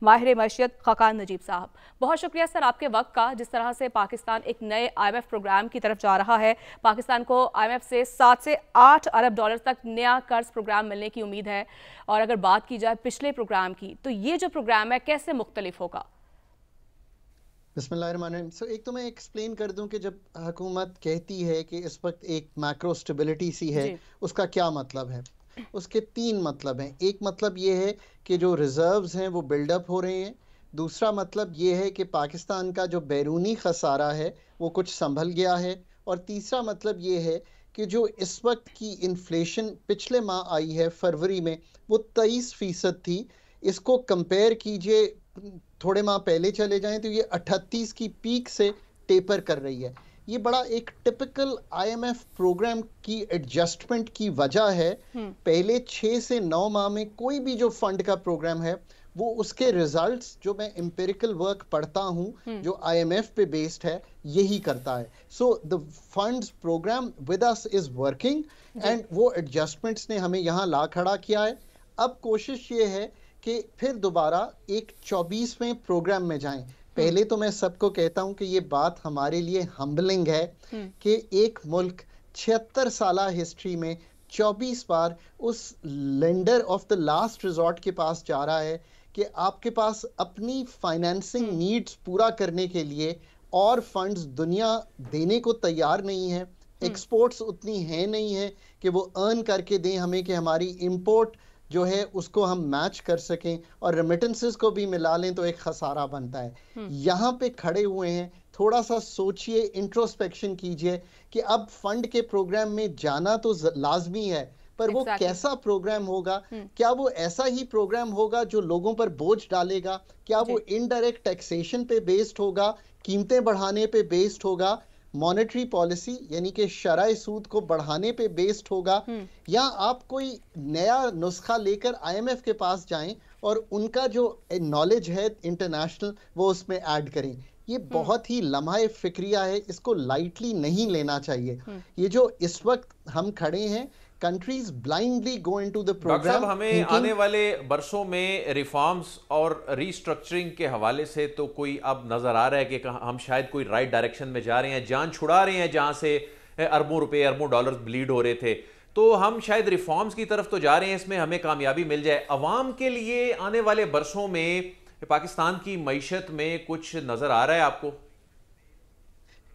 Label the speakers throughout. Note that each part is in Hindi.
Speaker 1: माहिर मईशत खकान नजीब साहब, बहुत शुक्रिया सर आपके वक्त का। जिस तरह से पाकिस्तान एक नए IMF प्रोग्राम की तरफ जा रहा है, पाकिस्तान को IMF से 7 से 8 अरब डॉलर तक नया कर्ज प्रोग्राम मिलने की उम्मीद है। और अगर बात की जाए पिछले प्रोग्राम की, तो ये जो प्रोग्राम है कैसे मुख्तलिफ होगा?
Speaker 2: बिस्मिल्लाहिर्रहमानिर्रहीम। एक तो मैं एक्सप्लेन कर दूं कि जब हुकूमत कहती है कि इस वक्त एक मैक्रो स्टेबिलिटी सी है, उसका क्या मतलब है। उसके तीन मतलब हैं। एक मतलब ये है कि जो रिजर्व्स हैं वो बिल्डअप हो रहे हैं। दूसरा मतलब ये है कि पाकिस्तान का जो बैरूनी खसारा है वो कुछ संभल गया है। और तीसरा मतलब ये है कि जो इस वक्त की इन्फ्लेशन पिछले माह आई है फरवरी में, वो 23% थी। इसको कंपेयर कीजिए, थोड़े माह पहले चले जाएं तो ये 38 की पीक से टेपर कर रही है। ये बड़ा एक टिपिकल IMF प्रोग्राम की एडजस्टमेंट की वजह है। पहले 6 से 9 माह में कोई भी जो फंड का प्रोग्राम है, वो उसके रिजल्ट्स जो मैं एम्पिरिकल वर्क पढ़ता हूँ जो IMF पे बेस्ड है, यही करता है। So the funds program with us is working and वो एडजस्टमेंट्स ने हमें यहाँ ला खड़ा किया है। अब कोशिश ये है कि फिर दोबारा एक 24वें प्रोग्राम में जाएं। पहले तो मैं सबको कहता हूं कि ये बात हमारे लिए हम्बलिंग है कि एक मुल्क 76 साला हिस्ट्री में 24 बार उस lender of the last resort के पास जा रहा है कि आपके पास अपनी फाइनेंसिंग नीड्स पूरा करने के लिए और फंड्स दुनिया देने को तैयार नहीं है। एक्सपोर्ट्स उतनी है नहीं है कि वो अर्न करके दें हमें कि हमारी इंपोर्ट जो है उसको हम मैच कर सकें, और रेमिटेंसेस को भी मिला लें तो एक खसारा बनता है। यहाँ पे खड़े हुए हैं। थोड़ा सा सोचिए, इंट्रोस्पेक्शन कीजिए कि अब फंड के प्रोग्राम में जाना तो लाजमी है, पर वो कैसा प्रोग्राम होगा? क्या वो ऐसा ही प्रोग्राम होगा जो लोगों पर बोझ डालेगा? क्या वो इनडायरेक्ट टैक्सेशन पे बेस्ड होगा, कीमतें बढ़ाने पे बेस्ड होगा, मॉनेटरी पॉलिसी यानी कि शरह सूद को बढ़ाने पे बेस्ड होगा, या आप कोई नया नुस्खा लेकर IMF के पास जाएं और उनका जो नॉलेज है इंटरनेशनल वो उसमें ऐड करें? ये बहुत ही लम्हा फिक्रिया है, इसको लाइटली नहीं लेना चाहिए। ये जो इस वक्त हम खड़े हैं, countries blindly go into the program.
Speaker 3: Doctor साहब, हमें आने वाले बरसों में रिफॉर्म्स और रीस्ट्रक्चरिंग के हवाले से तो कोई अब नजर आ रहा है कि हम शायद कोई राइट डायरेक्शन में जा रहे हैं, जान छुड़ा रहे हैं जहां से अरबों रुपए अरबों डॉलर्स ब्लीड हो रहे थे, तो हम शायद रिफॉर्म्स की तरफ तो जा रहे हैं, इसमें हमें कामयाबी मिल जाए। अवाम के लिए आने वाले बरसों में पाकिस्तान की मईशत में कुछ नजर आ रहा है आपको?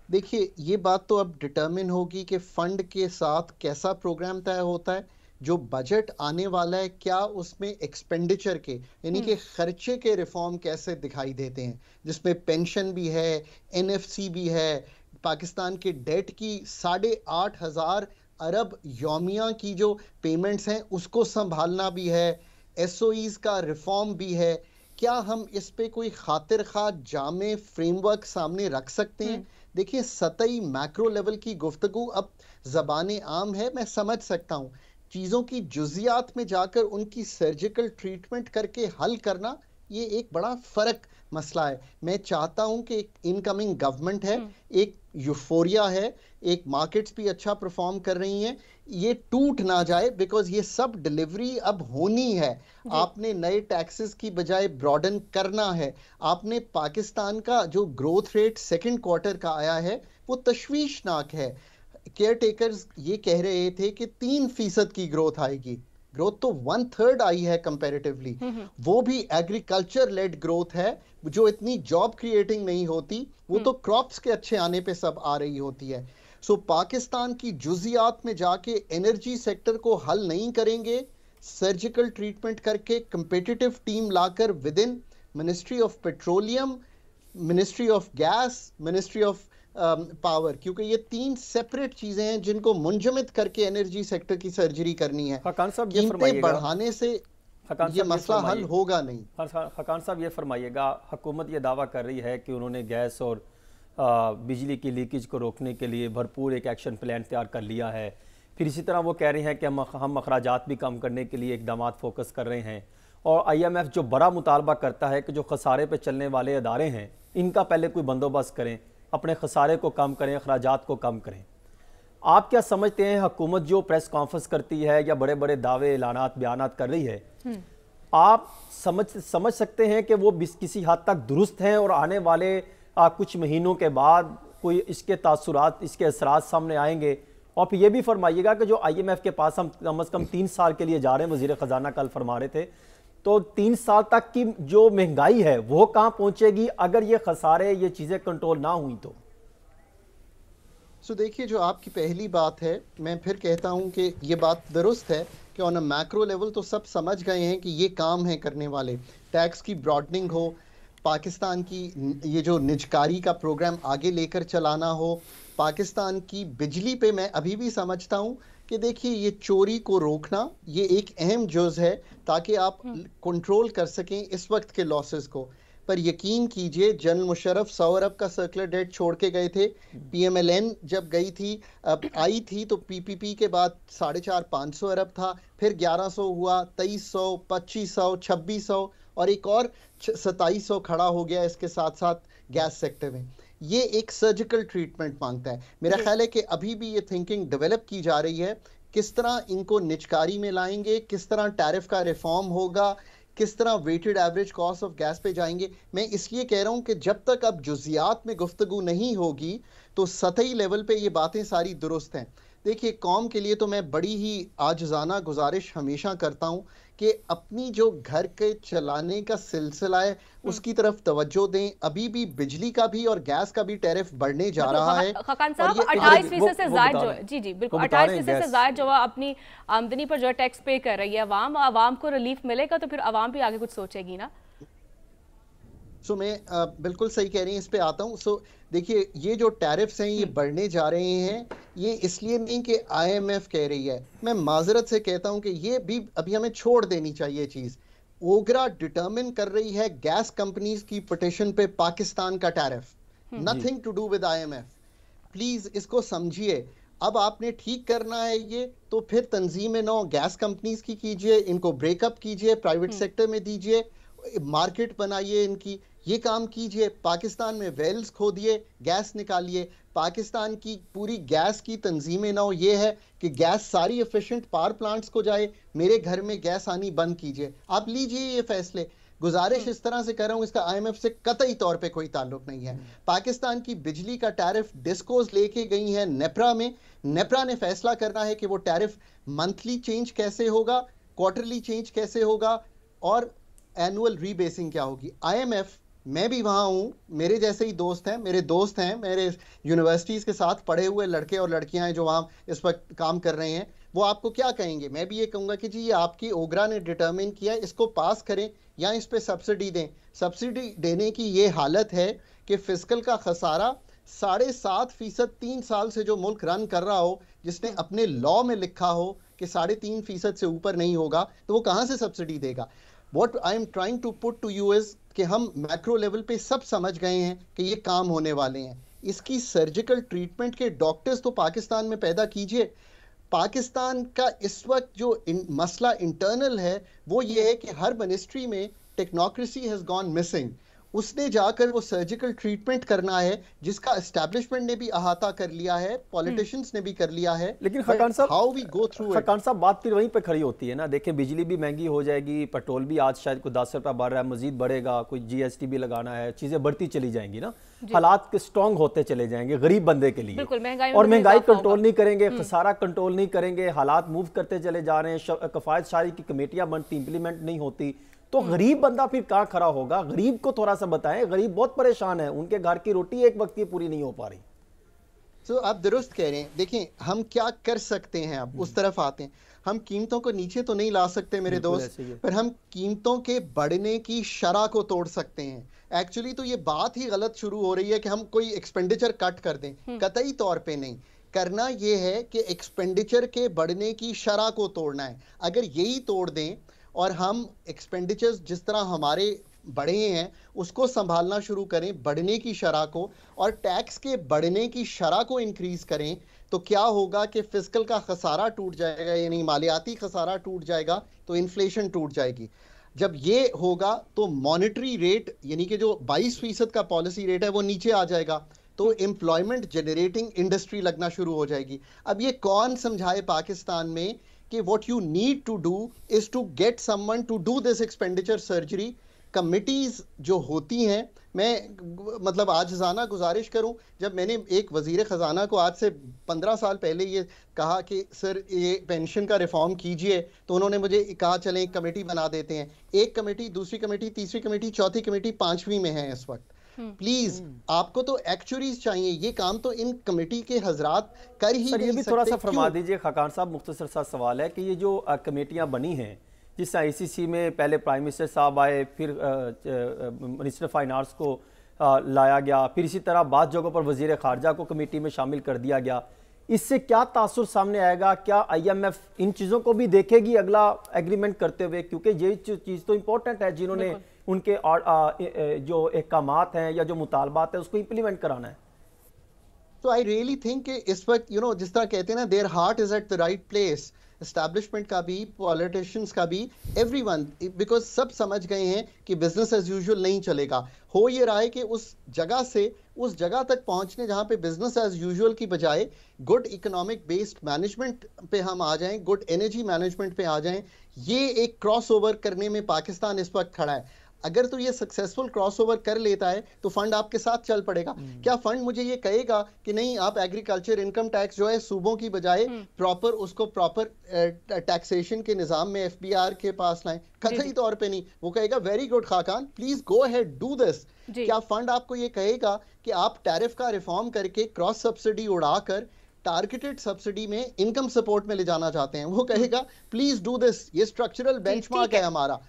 Speaker 2: देखिए, ये बात तो अब डिटर्मिन होगी कि फंड के साथ कैसा प्रोग्राम तय होता है। जो बजट आने वाला है, क्या उसमें एक्सपेंडिचर के यानी कि खर्चे के रिफॉर्म कैसे दिखाई देते हैं, जिसमें पेंशन भी है, NFC भी है, पाकिस्तान के डेट की 8,500 अरब यौमिया की जो पेमेंट्स हैं उसको संभालना भी है, SOEs का रिफॉर्म भी है। क्या हम इस पे कोई खातिर खा जामे फ्रेमवर्क सामने रख सकते हैं? देखिए, सतही मैक्रो लेवल की गुफ्तगू अब ज़बान आम है, मैं समझ सकता हूँ। चीज़ों की जुजियात में जाकर उनकी सर्जिकल ट्रीटमेंट करके हल करना, ये एक बड़ा फ़र्क मसला है। मैं चाहता हूँ कि एक इनकमिंग गवर्नमेंट है, एक यूफोरिया है, एक मार्केट्स भी अच्छा परफॉर्म कर रही हैं, ये टूट ना जाए, बिकॉज ये सब डिलीवरी अब होनी है। आपने नए टैक्सेस की बजाय ब्रॉडन करना है। आपने पाकिस्तान का जो ग्रोथ रेट सेकंड क्वार्टर का आया है वो तशवीशनाक है। केयर टेकर्स ये कह रहे थे कि 3% की ग्रोथ आएगी, ग्रोथ तो 1/3 आई है कंपैरेटिवली। वो भी एग्रीकल्चर लेड ग्रोथ है, जो इतनी जॉब क्रिएटिंग नहीं होती, वो तो क्रॉप्स के अच्छे आने पे सब आ रही होती है। सो पाकिस्तान की जुजियात में जाके एनर्जी सेक्टर को हल नहीं करेंगे, सर्जिकल ट्रीटमेंट करके competitive team locker with in ministry of petroleum, ministry of gas, ministry of power, क्योंकि ये 3 सेपरेट चीजें हैं जिनको मुंजमद करके एनर्जी सेक्टर की सर्जरी करनी है। कीमतें बढ़ाने से ये मसला हल होगा नहीं।
Speaker 4: हकान साहब, ये फरमाइएगा, हुकूमत ये दावा कर रही है कि उन्होंने गैस और बिजली की लीकेज को रोकने के लिए भरपूर एक एक्शन प्लान तैयार कर लिया है। फिर इसी तरह वो कह रहे हैं कि हम अखराजात भी कम करने के लिए इकदाम फोकस कर रहे हैं। और IMF जो बड़ा मुतालबा करता है कि जो खसारे पे चलने वाले अदारे हैं, इनका पहले कोई बंदोबस्त करें, अपने खसारे को कम करें, अखराजात को कम करें। आप क्या समझते हैं, हुकूमत जो प्रेस कॉन्फ्रेंस करती है या बड़े बड़े दावे, ऐलानात, बयानात कर रही है, आप समझ सकते हैं कि वो किसी हद तक दुरुस्त हैं और आने वाले कुछ महीनों के बाद कोई इसके तासुरात, इसके असरात सामने आएंगे? और फिर ये भी फरमाइएगा कि जो IMF के पास हम कम से कम 3 साल के लिए जा रहे हैं, वजीर खजाना कल फरमा रहे थे, तो 3 साल तक की जो महंगाई है वो कहाँ पहुंचेगी अगर ये खसारे, ये चीज़ें कंट्रोल ना हुई तो?
Speaker 2: देखिए, जो आपकी पहली बात है, मैं फिर कहता हूं कि ये बात दुरुस्त है कि ऑन अ मैक्रो लेवल तो सब समझ गए हैं कि ये काम है करने वाले। टैक्स की ब्रॉडनिंग हो, पाकिस्तान की ये जो निजकारी का प्रोग्राम आगे लेकर चलाना हो, पाकिस्तान की बिजली पे मैं अभी भी समझता हूं कि देखिए, ये चोरी को रोकना ये एक अहम जुज़ है ताकि आप कंट्रोल कर सकें इस वक्त के लॉसेस को। पर यकीन कीजिए, जनरल मुशर्रफ 100 अरब का सर्कुलर डेट छोड़ के गए थे। PMLN जब गई थी, आई थी, तो PPP के बाद 450-500 अरब था, फिर 1100 हुआ, 2300, 2500, 2600 और एक और 2700 खड़ा हो गया इसके साथ साथ गैस सेक्टर में। ये एक सर्जिकल ट्रीटमेंट मांगता है। मेरा ख्याल है कि अभी भी ये थिंकिंग डेवलप की जा रही है, किस तरह इनको निजकारी में लाएंगे, किस तरह टैरिफ का रिफॉर्म होगा, किस तरह weighted average cost of gas पे जाएंगे। मैं इसलिए कह रहा हूं कि जब तक अब जुजियात में गुफ्तगू नहीं होगी तो सतही लेवल पे ये बातें सारी दुरुस्त हैं। देखिए, कौम के लिए तो मैं बड़ी ही आजिज़ाना गुजारिश हमेशा करता हूं कि अपनी जो घर के चलाने का सिलसिला है उसकी तरफ तवज्जो दें। अभी भी बिजली का भी और गैस का भी टैरिफ बढ़ने जा रहा है।
Speaker 1: खाकान साहब, 28% से ज़ायद जो है, जी बिल्कुल, 28% से ज़ायद जो है अपनी आमदनी पर जो है टैक्स पे कर रही है अवाम को रिलीफ मिलेगा तो फिर अवाम भी आगे कुछ सोचेगी ना।
Speaker 2: मैं बिल्कुल सही कह रही हैं, इस पे आता हूँ। देखिए, ये जो टैरिफ्स हैं ये बढ़ने जा रहे हैं, ये इसलिए नहीं कि IMF कह रही है। मैं माजरत से कहता हूँ कि ये भी अभी हमें छोड़ देनी चाहिए चीज़। ओगरा डिटर्मिन कर रही है गैस कंपनीज की पिटिशन पे पाकिस्तान का tariff, nothing to do with IMF। Please इसको समझिए। अब आपने ठीक करना है ये, तो फिर तंजीम नौ गैस कंपनीज की कीजिए, इनको ब्रेकअप कीजिए, प्राइवेट सेक्टर में दीजिए, मार्केट बनाइए इनकी, ये काम कीजिए। पाकिस्तान में वेल्स खोदिए, गैस निकालिए। पाकिस्तान की पूरी गैस की तंजीम नौ ये है कि गैस सारी एफिशिएंट पावर प्लांट्स को जाए, मेरे घर में गैस आनी बंद कीजिए। आप लीजिए ये फैसले। गुजारिश इस तरह से कर रहा हूं, इसका IMF से कतई तौर पे कोई ताल्लुक नहीं है। पाकिस्तान की बिजली का टैरिफ डिस्कोज लेके गई है नेपरा में। नेपरा ने फैसला करना है कि वो टैरिफ मंथली चेंज कैसे होगा, क्वार्टरली चेंज कैसे होगा और एनुअल रीबेसिंग क्या होगी। IMF, मैं भी वहां हूं, मेरे जैसे ही दोस्त हैं, मेरे यूनिवर्सिटीज के साथ पढ़े हुए लड़के और लड़कियां हैं जो वहां इस वक्त काम कर रहे हैं, वो आपको क्या कहेंगे? मैं भी ये कहूंगा कि जी, ये आपकी ओगरा ने डिटरमिन किया, इसको पास करें या इस पे सब्सिडी दें। सब्सिडी देने की ये हालत है कि फिस्कल का खसारा 7.5% 3 साल से जो मुल्क रन कर रहा हो, जिसने अपने लॉ में लिखा हो कि 3.5% से ऊपर नहीं होगा, तो वो कहां से सब्सिडी देगा? What I am trying to put to you is कि हम मैक्रो लेवल पे सब समझ गए हैं कि ये काम होने वाले हैं। इसकी सर्जिकल ट्रीटमेंट के डॉक्टर्स तो पाकिस्तान में पैदा कीजिए। पाकिस्तान का इस वक्त जो मसला इंटरनल है वो ये है कि हर मिनिस्ट्री में टेक्नोक्रेसी हैज गॉन मिसिंग। उसने जाकर वो सर्जिकल ट्रीटमेंट करना है जिसका एस्टैब्लिशमेंट ने भी अहाता कर लिया है, पॉलिटिशियंस ने भी कर लिया है।
Speaker 4: लेकिन खाकान साहब,
Speaker 2: how we go through
Speaker 4: Khaqan साहब, बात फिर वहीं पे खड़ी होती है ना। देखिए, बिजली भी महंगी हो जाएगी, पेट्रोल भी आज शायद कोई 10 रुपया बढ़ रहा है, मजीद बढ़ेगा, कोई GST भी लगाना है, चीजें बढ़ती चली जाएंगी ना, हालात स्ट्रॉन्ग होते चले जाएंगे गरीब बंदे के लिए। और महंगाई कंट्रोल नहीं करेंगे, खसारा कंट्रोल नहीं करेंगे, हालात मूव करते चले जा रहे हैं, कफायत शारी की कमेटियां बनती, इंप्लीमेंट नहीं होती, तो गरीब बंदा फिर कहाँ खड़ा होगा? गरीब को थोड़ा सा बताएं, गरीब बहुत परेशान है, उनके घर की रोटी एक वक्त की पूरी नहीं हो पा रही।
Speaker 2: आप दुरुस्त कह रहे हैं। देखें, हम क्या कर सकते हैं, अब उस तरफ आते हैं। हम कीमतों को नीचे तो नहीं ला सकते मेरे दोस्त, पर हम कीमतों के बढ़ने की शरह को तोड़ सकते हैं। एक्चुअली तो ये बात ही गलत शुरू हो रही है कि हम कोई एक्सपेंडिचर कट कर दें, कतई तौर पे नहीं। करना ये है कि एक्सपेंडिचर के बढ़ने की शरह को तोड़ना है। अगर यही तोड़ दें और हम एक्सपेंडिचर्स जिस तरह हमारे बढ़े हैं उसको संभालना शुरू करें, बढ़ने की शरह को, और टैक्स के बढ़ने की शरह को इंक्रीज करें, तो क्या होगा कि फिस्कल का खसारा टूट जाएगा, यानी मालियाती खसारा टूट जाएगा, तो इन्फ्लेशन टूट जाएगी। जब ये होगा तो मॉनेटरी रेट, यानी कि जो 22% का पॉलिसी रेट है वो नीचे आ जाएगा, तो एम्प्लॉयमेंट जनरेटिंग इंडस्ट्री लगना शुरू हो जाएगी। अब ये कौन समझाए पाकिस्तान में कि what you need to do is to get someone to do this expenditure surgery. Committees जो होती हैं, मैं मतलब आजिज़ाना गुजारिश करूं, जब मैंने एक वजीर ख़जाना को आज से 15 साल पहले ये कहा कि सर ये पेंशन का रिफॉर्म कीजिए, तो उन्होंने मुझे कहा चलें एक कमेटी बना देते हैं। एक कमेटी, दूसरी कमेटी, तीसरी कमेटी, चौथी कमेटी, 5वीं में है इस वक्त। प्लीज आपको तो एक्चुअरीज चाहिए, ये काम तो इन कमेटी के हजरात कर ही
Speaker 4: सर, ये
Speaker 2: नहीं
Speaker 4: भी
Speaker 2: सकते।
Speaker 4: थोड़ा सा फरमा दीजिए खाकान साहब, मुख्तसर सा सवाल है कि ये जो कमेटियां बनी हैं, जिस आईसीसी में पहले प्राइम मिनिस्टर साहब आए, फिर मिनिस्टर फाइनेंस को लाया गया, फिर इसी तरह बाद जगहों पर वजीर खारजा को कमेटी में शामिल कर दिया गया, इससे क्या तासुर सामने आएगा? क्या आईएमएफ इन चीज़ों को भी देखेगी अगला एग्रीमेंट करते हुए? क्योंकि ये चीज़ तो इम्पोर्टेंट है, जिन्होंने उनके जो अहकामात हैं या जो मुतालबात है उसको इम्प्लीमेंट कराना है।
Speaker 2: तो आई रियली थिंक कि इस वक्त जिस तरह कहते हैं ना, their heart is at the right place, establishment का भी, पॉलिटिशियंस का भी, एवरीवन, बिकॉज सब समझ गए हैं कि बिजनेस एज यूजुअल नहीं चलेगा। हो ये रहा है कि उस जगह से उस जगह तक पहुंचने जहां पे बिजनेस एज यूजुअल की बजाय गुड इकोनॉमिक बेस्ड मैनेजमेंट पे हम आ जाएं, गुड एनर्जी मैनेजमेंट पे आ जाएं, ये एक क्रॉस ओवर करने में पाकिस्तान इस वक्त खड़ा है। अगर तो ये सक्सेसफुल क्रॉसओवर कर लेता है तो फंड आपके साथ चल पड़ेगा। क्या फंड मुझे ये कहेगा कि नहीं आप एग्रीकल्चर इनकम टैक्स जो है सूबों की बजाय प्रॉपर उसको प्रॉपर टैक्सेशन के निजाम में एफबीआर के पास लाएं? कतई तौर पे नहीं। वो कहेगा very good Khaqan, please go ahead do this. क्या फंड आपको ये कहेगा कि आप टैरिफ का रिफॉर्म करके क्रॉस सब्सिडी उड़ाकर टारगेटेड सब्सिडी में इनकम सपोर्ट में ले जाना चाहते हैं? वो कहेगा प्लीज डू दिस, ये स्ट्रक्चरल बेंचमार्क है हमारा।